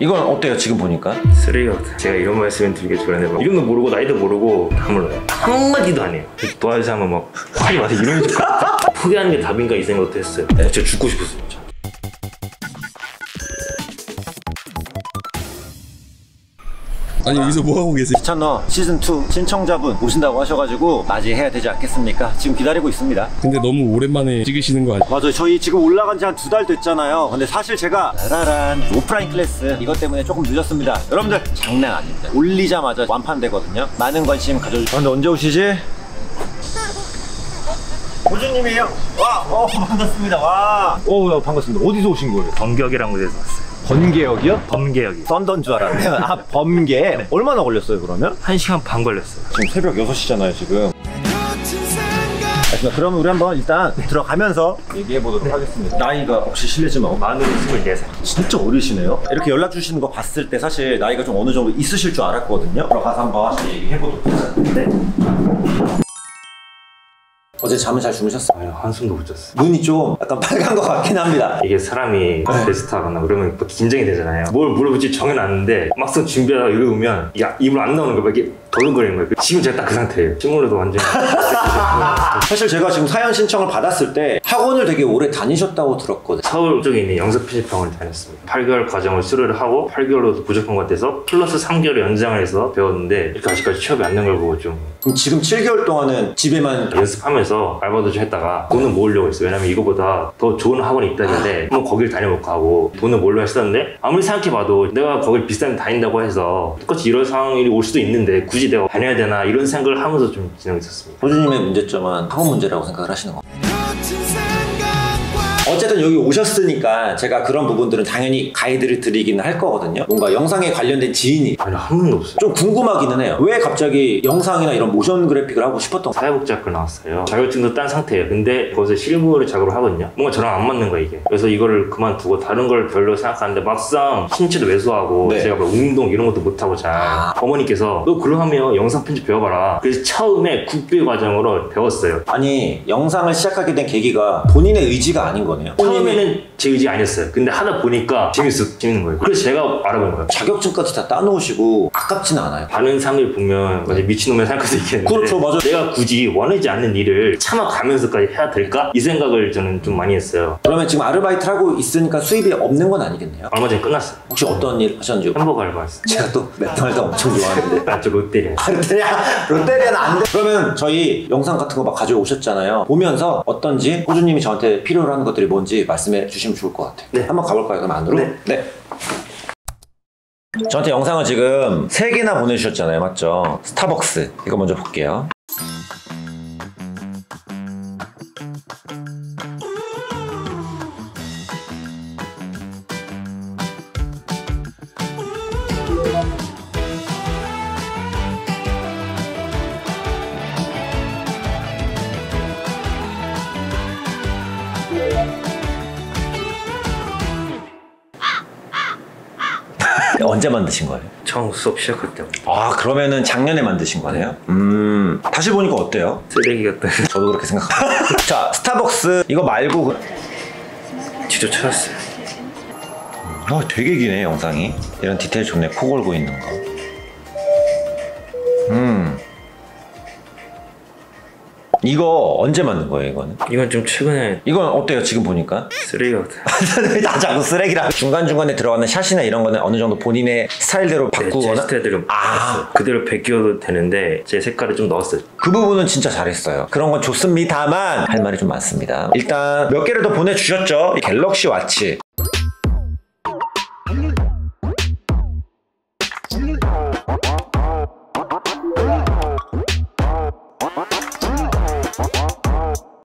이건 어때요 지금 보니까? 쓰레기 같아. 제가 이런 말씀을 드리기 전에 막 이름도 모르고 나이도 모르고 다 몰라요. 한마디도 안 해요. 도와주세요 하면 막 화이 와서 이러면 포기하는 게 답인가 이 생각도 했어요. 네, 진짜 죽고 싶었어요 진짜. 아니 여기서 뭐하고 계세요? 시천너 시즌2 신청자분 오신다고 하셔가지고 맞이해야 되지 않겠습니까? 지금 기다리고 있습니다. 근데 너무 오랜만에 찍으시는 거 아니에요? 맞아요. 저희 지금 올라간 지 한 2달 됐잖아요. 근데 사실 제가 라라란 오프라인 클래스 이것 때문에 조금 늦었습니다. 여러분들 장난 아닙니다. 올리자마자 완판되거든요. 많은 관심 가져주세요. 근데 언제 오시지? 호주님이에요. 와, 반갑습니다. 와, 반갑습니다. 어디서 오신 거예요? 범격이라는 곳에서 왔어요. 번개역이요? 범계역이. 썬던 줄 알았네요. 아, 범개. 네. 얼마나 걸렸어요 그러면? 1시간 반 걸렸어요. 지금 새벽 6시잖아요 지금. 그러면 우리 한번 일단 들어가면서 얘기해 보도록 하겠습니다. 나이가 혹시 실례지만 만으로 24살. 진짜 어리시네요. 이렇게 연락 주시는 거 봤을 때 사실 나이가 좀 어느 정도 있으실 줄 알았거든요. 들어가서 한번 얘기해 보도록 하겠습니다. 네. 어제 잠을 잘 주무셨어요? 아니, 한숨도 못 잤어요. 눈이 좀 약간 빨간 것 같긴 합니다. 이게 사람이 베스트 하거나 그러면 뭐 긴장이 되잖아요. 뭘 물어볼지 정해놨는데 막상 준비하다가 이거 오면 야 입을 안 나오는 거 막 이렇게 덜렁거리는 거예요. 지금 제가 딱 그 상태예요. 친구로도 완전 사실 제가 지금 사연 신청을 받았을 때 학원을 되게 오래 다니셨다고 들었거든요. 서울 쪽에 있는 영상편집학원을 다녔습니다. 8개월 과정을 수료를 하고 8개월로도 부족한 것 같아서 플러스 3개월 연장을 해서 배웠는데 이렇게 아직까지 취업이 안 된 걸 보고 좀 그럼 지금 7개월 동안은 집에만 연습하면서 알바도 좀 했다가 돈을 모으려고 했어요. 왜냐면 이거보다 더 좋은 학원이 있다길래 한번 거길 다녀볼까 하고 돈을 모으려고 했었는데 아무리 생각해봐도 내가 거길 비싼 데 다닌다고 해서 똑같이 이런 상황이 올 수도 있는데 굳이 내가 다녀야 되나 이런 생각을 하면서 좀 진행했었습니다. 호주님의 문제점은 학원 문제라고 생각을 하시는 거. 어쨌든 여기 오셨으니까 제가 그런 부분들은 당연히 가이드를 드리긴 할 거거든요. 뭔가 영상에 관련된 지인이 아니 한 번도 없어요. 좀 궁금하기는 해요. 왜 갑자기 영상이나 이런 모션 그래픽을 하고 싶었던 거예요? 사회복지학교 나왔어요. 자격증도 딴 상태예요. 근데 거기서 실무를 작업을 하거든요. 뭔가 저랑 안 맞는 거예요 이게. 그래서 이거를 그만두고 다른 걸 별로 생각하는데 막상 신체도 왜소하고 네. 제가 막 운동 이런 것도 못하고 잘 어머니께서 너 그러면 영상 편집 배워봐라. 그래서 처음에 국비 과정으로 배웠어요. 아니 영상을 시작하게 된 계기가 본인의 의지가 아닌 거네요. 처음에는 제 의지 아니었어요. 근데 하다 보니까 재밌는 거예요. 그래서 제가 알아본 거예요. 자격증까지 다 따놓으시고 아깝지는 않아요. 다른 사람들 보면 미친놈의 생각할 수 있겠는데 그렇죠, 맞아요. 내가 굳이 원하지 않는 일을 참아가면서까지 해야 될까? 이 생각을 저는 좀 많이 했어요. 그러면 지금 아르바이트를 하고 있으니까 수입이 없는 건 아니겠네요? 얼마 전에 끝났어요. 혹시 어떤 일 하셨는지? 햄버거 알바했어요. 제가 또 맥도날드 엄청 좋아하는데. 저 롯데리아. 롯데리아는 안 돼. 그러면 저희 영상 같은 거 막 가져오셨잖아요. 보면서 어떤지 호주님이 저한테 필요로 하는 것들이 뭔지 말씀해 주시면 좋을 것 같아요. 네. 한번 가볼까요? 그럼 안으로? 네. 저한테 영상을 지금 3개나 보내주셨잖아요. 맞죠? 스타벅스. 이거 먼저 볼게요. 언제 만드신 거예요? 처음 수업 시작할 때. 아 그러면은 작년에 만드신 거네요? 다시 보니까 어때요? 쓰레기 같다. 저도 그렇게 생각합니다. 자 스타벅스 이거 말고 직접 찾았어요. 되게 기네 영상이. 이런 디테일 좋네. 코 골고 있는 거. 이거 언제 만든 거예요 이거는? 이건 좀 최근에. 이건 어때요 지금 보니까? 쓰레기 같아. 나 자꾸 쓰레기라. 중간중간에 들어가는 샷이나 이런 거는 어느 정도 본인의 스타일대로 바꾸거나? 제 스타일대로 그대로 베껴도 되는데 제 색깔을 좀 넣었어요. 그 부분은 진짜 잘했어요. 그런 건 좋습니다만 할 말이 좀 많습니다. 일단 몇 개를 더 보내주셨죠. 갤럭시 와치.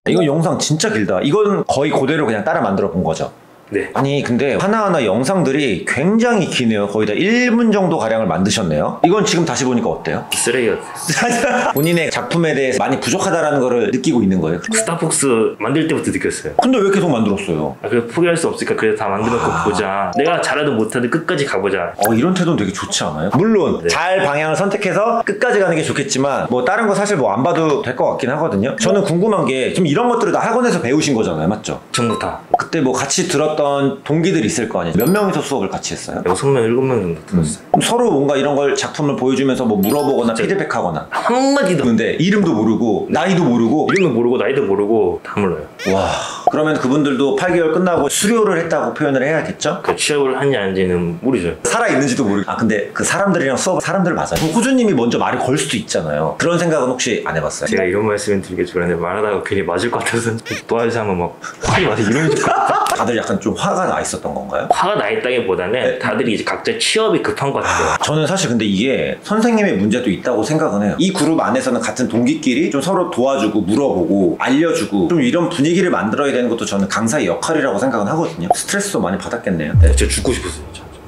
이거 영상 진짜 길다. 이건 거의 그대로 그냥 따라 만들어 본 거죠. 네. 아니 근데 하나하나 영상들이 굉장히 기네요. 거의 다 1분 정도 가량을 만드셨네요. 이건 지금 다시 보니까 어때요? 쓰레기 같아. 본인의 작품에 대해서 많이 부족하다라는 거를 느끼고 있는 거예요? 스타벅스 만들 때부터 느꼈어요. 근데 왜 계속 만들었어요? 그래 포기할 수 없으니까 그래 다 만들어놓고 보자. 내가 잘하든 못하든 끝까지 가보자. 이런 태도는 되게 좋지 않아요? 물론 네. 잘 방향을 선택해서 끝까지 가는 게 좋겠지만 뭐 다른 거 사실 뭐 안 봐도 될 것 같긴 하거든요. 저는 궁금한 게 지금 이런 것들을 다 학원에서 배우신 거잖아요. 맞죠? 전부 다. 그때 뭐 같이 들었던 어떤 동기들이 있을 거 아니에요. 몇 명이서 수업을 같이 했어요? 6명, 7명 정도 들었어요. 그럼 서로 뭔가 이런 걸 작품을 보여주면서 뭐 물어보거나 피드백하거나 한마디도 근데 이름도 모르고 나이도 모르고 이름도 모르고 나이도 모르고 다 몰라요. 와 그러면 그분들도 8개월 끝나고 수료를 했다고 표현을 해야겠죠? 그 취업을 하는지 아닌지는 모르죠. 살아있는지도 모르고 아 근데 그 사람들이랑 수업 사람들 맞아요? 그럼 호주님이 먼저 말을 걸 수도 있잖아요. 그런 생각은 혹시 안 해봤어요? 제가 이런 말씀을 드리기 좋은데 말하다가 괜히 맞을 것 같아서 도와주세요 하면 막 화이 와서 이러는 줄 알았어요. 다들 약간 좀 화가 나 있었던 건가요? 화가 나 있다기보다는 다들이 이제 각자 취업이 급한 것 같아요. 저는 사실 근데 이게 선생님의 문제도 있다고 생각은 해요. 이 그룹 안에서는 같은 동기끼리 좀 서로 도와주고 물어보고 알려주고 좀 이런 분위기를 만들어야 되는 것도 저는 강사의 역할이라고 생각은 하거든요. 스트레스도 많이 받았겠네요. 네. 진짜 죽고 싶었어요.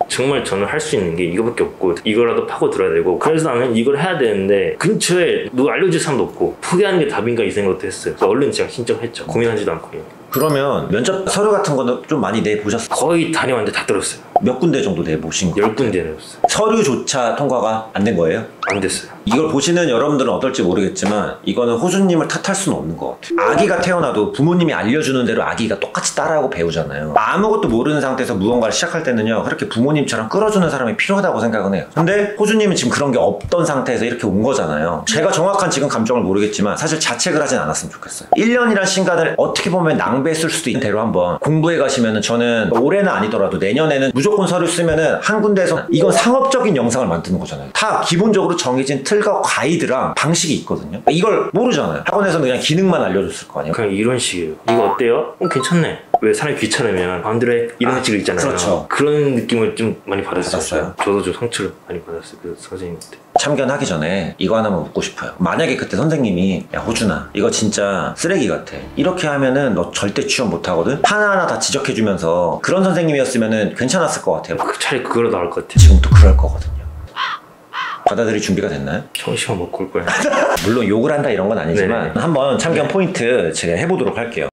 정말 저는 할 수 있는 게 이거밖에 없고 이거라도 파고 들어야 되고 그래서 나는 이걸 해야 되는데 근처에 누가 알려줄 사람도 없고 포기하는 게 답인가 이 생각도 했어요. 그래서 얼른 제가 신청했죠. 고민하지도 않고. 그러면 면접 서류 같은 거는 좀 많이 내보셨어요? 거의 다녀왔는데 다 들었어요. 몇 군데 정도 내보신 거예요? 10군데 내었어요. 서류조차 통과가 안 된 거예요? 안 됐어요. 이걸 보시는 여러분들은 어떨지 모르겠지만 이거는 호주님을 탓할 수는 없는 것 같아요. 아기가 태어나도 부모님이 알려주는 대로 아기가 똑같이 따라하고 배우잖아요. 아무것도 모르는 상태에서 무언가를 시작할 때는요 그렇게 부모님처럼 끌어주는 사람이 필요하다고 생각은 해요. 근데 호주님은 지금 그런 게 없던 상태에서 이렇게 온 거잖아요. 제가 정확한 지금 감정을 모르겠지만 사실 자책을 하진 않았으면 좋겠어요. 1년이란 시간을 어떻게 보면 낭비했을 수도 있는 대로 한번 공부해 가시면은 저는 올해는 아니더라도 내년에는 무조건 서류 쓰면은 한 군데에서 이건 상업적인 영상을 만드는 거잖아요. 다 기본적으로 정해진 틀과 가이드랑 방식이 있거든요. 이걸 모르잖아요. 학원에서는 그냥 기능만 알려줬을 거 아니에요. 그냥 이런 식이에요. 이거 어때요? 괜찮네. 왜 사람이 귀찮으면 마음대로 해 이런 식으로 있잖아요. 그렇죠. 그런 느낌을 좀 많이 받았어요. 받았어요? 저도 좀 상처를 많이 받았어요. 그 선생님한테. 참견하기 전에 이거 하나만 묻고 싶어요. 만약에 그때 선생님이 야 호준아 이거 진짜 쓰레기 같아 이렇게 하면은 너 절대 취업 못하거든 하나하나 다 지적해주면서 그런 선생님이었으면은 괜찮았을 것 같아요. 차라리 그거라도 나을 것 같아요. 지금 또 그럴 거거든요. 받아들일 준비가 됐나요? 정시간 먹고 올 거예요. 물론 욕을 한다 이런 건 아니지만 네. 한번 참견 포인트 제가 해보도록 할게요.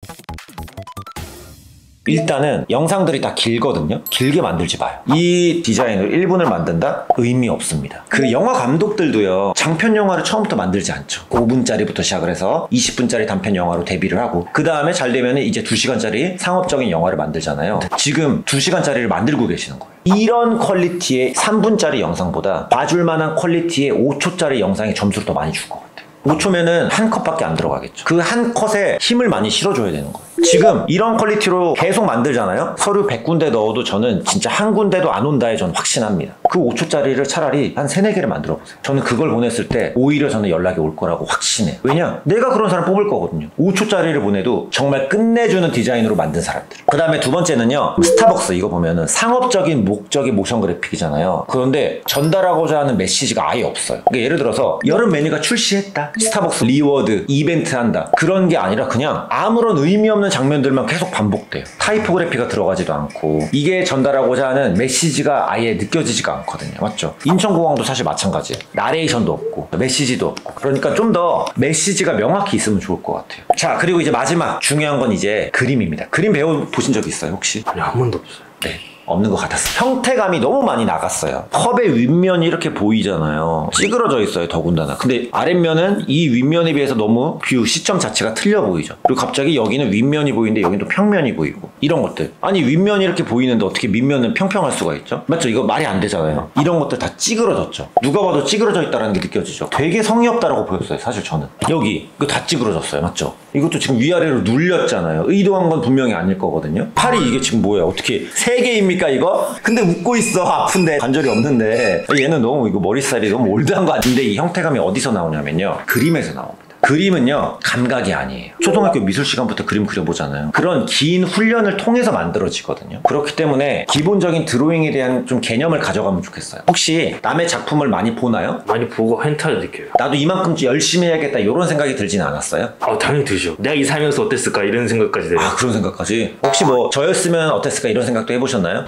일단은 영상들이 다 길거든요. 길게 만들지 마요. 이 디자인으로 1분을 만든다? 의미 없습니다. 그 영화 감독들도요 장편 영화를 처음부터 만들지 않죠. 5분짜리부터 시작을 해서 20분짜리 단편 영화로 데뷔를 하고 그 다음에 잘 되면 이제 2시간짜리 상업적인 영화를 만들잖아요. 지금 2시간짜리를 만들고 계시는 거예요. 이런 퀄리티의 3분짜리 영상보다 봐줄 만한 퀄리티의 5초짜리 영상에 점수를 더 많이 줄 것 같아요. 5초면은 한 컷밖에 안 들어가겠죠. 그 한 컷에 힘을 많이 실어줘야 되는 거예요. 지금 이런 퀄리티로 계속 만들잖아요. 서류 100군데 넣어도 저는 진짜 한 군데도 안 온다에 저는 확신합니다. 그 5초짜리를 차라리 한 3, 4개를 만들어 보세요. 저는 그걸 보냈을 때 오히려 저는 연락이 올 거라고 확신해요. 왜냐? 내가 그런 사람 뽑을 거거든요. 5초짜리를 보내도 정말 끝내주는 디자인으로 만든 사람들. 그 다음에 두 번째는요 스타벅스 이거 보면은 상업적인 목적의 모션 그래픽이잖아요. 그런데 전달하고자 하는 메시지가 아예 없어요. 그러니까 예를 들어서 여름 메뉴가 출시했다, 스타벅스 리워드 이벤트 한다, 그런 게 아니라 그냥 아무런 의미 없는 장면들만 계속 반복돼요. 타이포그래피가 들어가지도 않고 이게 전달하고자 하는 메시지가 아예 느껴지지가 않거든요. 맞죠? 인천공항도 사실 마찬가지예요. 나레이션도 없고 메시지도 없고. 그러니까 좀 더 메시지가 명확히 있으면 좋을 것 같아요. 자 그리고 이제 마지막 중요한 건 이제 그림입니다. 그림 배워보신 적 있어요 혹시? 아니 한 번도 없어요. 네. 없는 것 같았어요. 형태감이 너무 많이 나갔어요. 컵의 윗면이 이렇게 보이잖아요. 찌그러져 있어요 더군다나. 근데 아랫면은 이 윗면에 비해서 너무 뷰 시점 자체가 틀려 보이죠. 그리고 갑자기 여기는 윗면이 보이는데 여기는 또 평면이 보이고 이런 것들. 아니 윗면이 이렇게 보이는데 어떻게 밑면은 평평할 수가 있죠? 맞죠? 이거 말이 안 되잖아요. 이런 것들 다 찌그러졌죠. 누가 봐도 찌그러져 있다는 게 느껴지죠. 되게 성의 없다라고 보였어요 사실 저는. 여기 이거 다 찌그러졌어요. 맞죠? 이것도 지금 위아래로 눌렸잖아요. 의도한 건 분명히 아닐 거거든요. 팔이 이게 지금 뭐예요? 어떻게 3개입니까 이거? 근데 웃고 있어. 아픈데 관절이 없는데. 얘는 너무 이거 머리살이 너무 올드한 거 아닌데 이 형태감이 어디서 나오냐면요 그림에서 나옵니다. 그림은요 감각이 아니에요. 초등학교 미술 시간부터 그림 그려보잖아요. 그런 긴 훈련을 통해서 만들어지거든요. 그렇기 때문에 기본적인 드로잉에 대한 좀 개념을 가져가면 좋겠어요. 혹시 남의 작품을 많이 보나요? 많이 보고 hen타를 느껴요. 나도 이만큼 열심히 해야겠다 이런 생각이 들지는 않았어요? 당연히 들죠. 내가 이 삶에서 어땠을까 이런 생각까지 돼요. 아 그런 생각까지? 혹시 뭐 저였으면 어땠을까 이런 생각도 해보셨나요?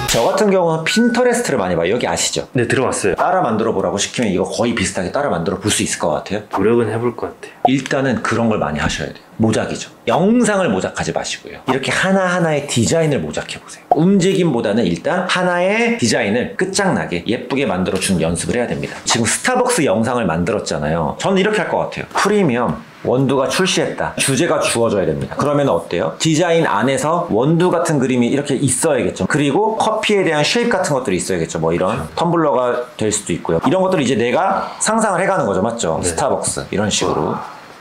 저 같은 경우는 핀터레스트를 많이 봐요. 여기 아시죠? 네 들어왔어요. 따라 만들어 보라고 시키면 이거 거의 비슷하게 따라 만들어 볼 수 있을 것 같아요. 노력은 해볼 것 같아요. 일단은 그런 걸 많이 하셔야 돼요. 모작이죠. 영상을 모작하지 마시고요. 이렇게 하나하나의 디자인을 모작해 보세요. 움직임보다는 일단 하나의 디자인을 끝장나게 예쁘게 만들어주는 연습을 해야 됩니다. 지금 스타벅스 영상을 만들었잖아요. 저는 이렇게 할 것 같아요. 프리미엄 원두가 출시했다. 주제가 주어져야 됩니다. 그러면 어때요? 디자인 안에서 원두 같은 그림이 이렇게 있어야겠죠. 그리고 커피에 대한 쉐입 같은 것들이 있어야겠죠. 뭐 이런 텀블러가 될 수도 있고요. 이런 것들을 이제 내가 상상을 해가는 거죠. 맞죠? 네. 스타벅스 이런 식으로.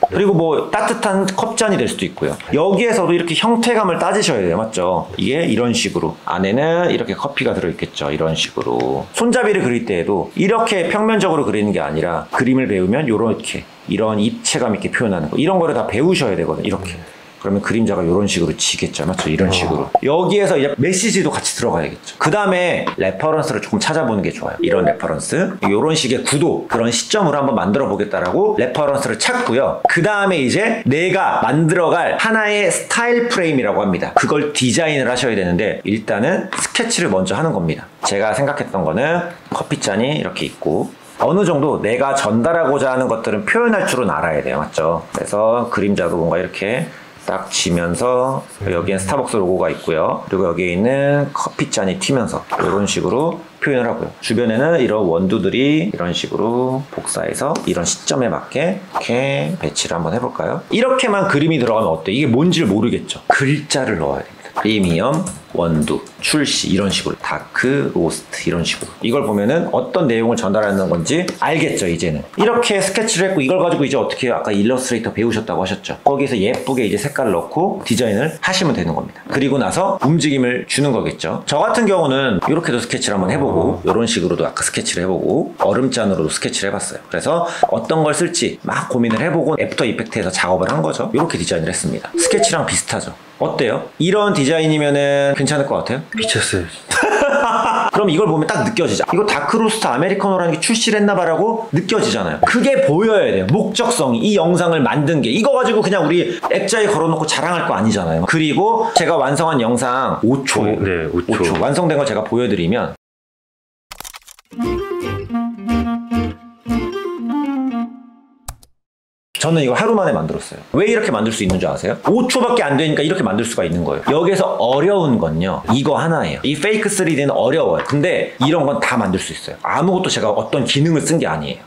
그리고 뭐 따뜻한 컵잔이 될 수도 있고요. 여기에서도 이렇게 형태감을 따지셔야 돼요. 맞죠? 이게 이런 식으로 안에는 이렇게 커피가 들어있겠죠. 이런 식으로 손잡이를 그릴 때에도 이렇게 평면적으로 그리는 게 아니라 그림을 배우면 요렇게 이런 입체감 있게 표현하는 거 이런 거를 다 배우셔야 되거든요. 이렇게 그러면 그림자가 이런 식으로 지겠죠. 맞죠? 이런 식으로. 여기에서 이제 메시지도 같이 들어가야겠죠. 그 다음에 레퍼런스를 조금 찾아보는 게 좋아요. 이런 레퍼런스. 이런 식의 구도, 그런 시점으로 한번 만들어 보겠다라고 레퍼런스를 찾고요. 그 다음에 이제 내가 만들어갈 하나의 스타일 프레임이라고 합니다. 그걸 디자인을 하셔야 되는데 일단은 스케치를 먼저 하는 겁니다. 제가 생각했던 거는 커피잔이 이렇게 있고 어느 정도 내가 전달하고자 하는 것들은 표현할 줄은 알아야 돼요. 맞죠? 그래서 그림자도 뭔가 이렇게 딱 지면서 여기엔 스타벅스 로고가 있고요. 그리고 여기에 있는 커피잔이 튀면서 이런 식으로 표현을 하고요. 주변에는 이런 원두들이 이런 식으로 복사해서 이런 시점에 맞게 이렇게 배치를 한번 해볼까요? 이렇게만 그림이 들어가면 어때? 이게 뭔지를 모르겠죠? 글자를 넣어야 됩니다. 프리미엄, 원두, 출시 이런 식으로 다크, 로스트 이런 식으로 이걸 보면은 어떤 내용을 전달하는 건지 알겠죠. 이제는 이렇게 스케치를 했고 이걸 가지고 이제 어떻게 해요? 아까 일러스트레이터 배우셨다고 하셨죠. 거기서 예쁘게 이제 색깔을 넣고 디자인을 하시면 되는 겁니다. 그리고 나서 움직임을 주는 거겠죠. 저 같은 경우는 이렇게도 스케치를 한번 해보고 이런 식으로도 아까 스케치를 해보고 얼음잔으로도 스케치를 해봤어요. 그래서 어떤 걸 쓸지 막 고민을 해보고 애프터 이펙트에서 작업을 한 거죠. 이렇게 디자인을 했습니다. 스케치랑 비슷하죠. 어때요? 이런 디자인이면은 괜찮을 것 같아요? 미쳤어요. 그럼 이걸 보면 딱 느껴지죠. 이거 다크로스트 아메리카노라는 게 출시를 했나봐라고 느껴지잖아요. 그게 보여야 돼요. 목적성이. 이 영상을 만든 게 이거 가지고 그냥 우리 액자에 걸어놓고 자랑할 거 아니잖아요. 그리고 제가 완성한 영상 5초 네, 5초. 완성된 걸 제가 보여드리면 저는 이거 하루 만에 만들었어요. 왜 이렇게 만들 수 있는 줄 아세요? 5초밖에 안 되니까 이렇게 만들 수가 있는 거예요. 여기서 어려운 건요, 이거 하나예요. 이 페이크 3D는 어려워요. 근데 이런 건 다 만들 수 있어요. 아무것도 제가 어떤 기능을 쓴 게 아니에요.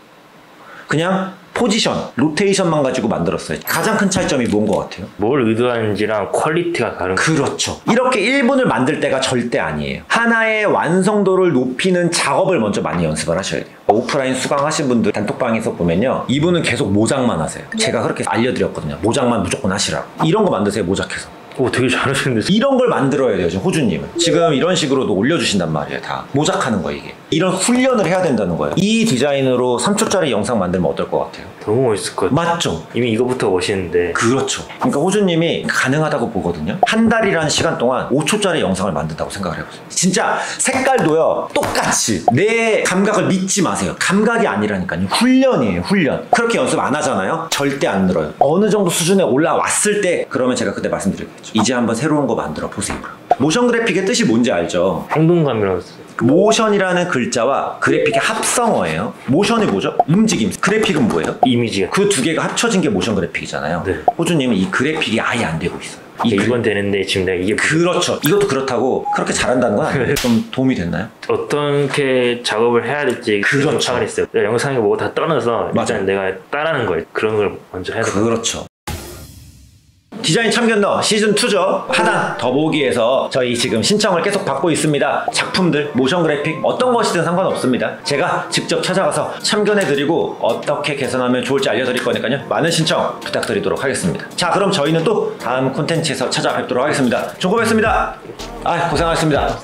그냥 포지션, 로테이션만 가지고 만들었어요. 가장 큰 차이점이 뭔 것 같아요? 뭘 의도하는지랑 퀄리티가 다른 그렇죠. 이렇게 1분을 만들 때가 절대 아니에요. 하나의 완성도를 높이는 작업을 먼저 많이 연습을 하셔야 돼요. 오프라인 수강하신 분들 단톡방에서 보면요, 이분은 계속 모작만 하세요. 제가 그렇게 알려드렸거든요. 모작만 무조건 하시라고. 이런 거 만드세요. 모작해서. 오, 되게 잘하시는데. 이런 걸 만들어야 돼요. 지금 호주님은 지금 이런 식으로도 올려주신단 말이에요. 다 모작하는 거. 이게 이런 훈련을 해야 된다는 거예요. 이 디자인으로 3초짜리 영상 만들면 어떨 것 같아요? 너무 멋있을 것 같아요. 맞죠? 이미 이거부터 멋있는데. 그렇죠. 그러니까 호주님이 가능하다고 보거든요. 한 달이라는 시간 동안 5초짜리 영상을 만든다고 생각을 해보세요. 진짜 색깔도요, 똑같이. 내 감각을 믿지 마세요. 감각이 아니라니까요. 훈련이에요. 훈련. 그렇게 연습 안 하잖아요. 절대 안 늘어요. 어느 정도 수준에 올라왔을 때 그러면 제가 그때 말씀드리겠죠. 이제 한번 새로운 거 만들어 보세요. 모션 그래픽의 뜻이 뭔지 알죠? 행동감이라고 했어요. 모션이라는 글자와 그래픽의 합성어예요. 모션이 뭐죠? 움직임. 그래픽은 뭐예요? 이미지가. 그 두 개가 합쳐진 게 모션 그래픽이잖아요. 네. 호주님은 이 그래픽이 아예 안 되고 있어요. 이건 되는데 지금 내가 이게 그렇죠. 이것도 그렇다고 그렇게 잘한다는 건 아니에요. 좀 도움이 됐나요? 어떻게 작업을 해야 될지 그렇죠. 생각을 했어요. 내가 영상이 뭐고 다 떠나서 맞아요. 일단 내가 따라하는 거예요. 그런 걸 먼저 해야 돼요. 그렇죠. 디자인 참견너 시즌2죠. 하단 더보기에서 저희 지금 신청을 계속 받고 있습니다. 작품들, 모션 그래픽 어떤 것이든 상관없습니다. 제가 직접 찾아가서 참견해드리고 어떻게 개선하면 좋을지 알려드릴 거니까요. 많은 신청 부탁드리도록 하겠습니다. 자, 그럼 저희는 또 다음 콘텐츠에서 찾아뵙도록 하겠습니다. 종고했습니다. 아, 고생하셨습니다.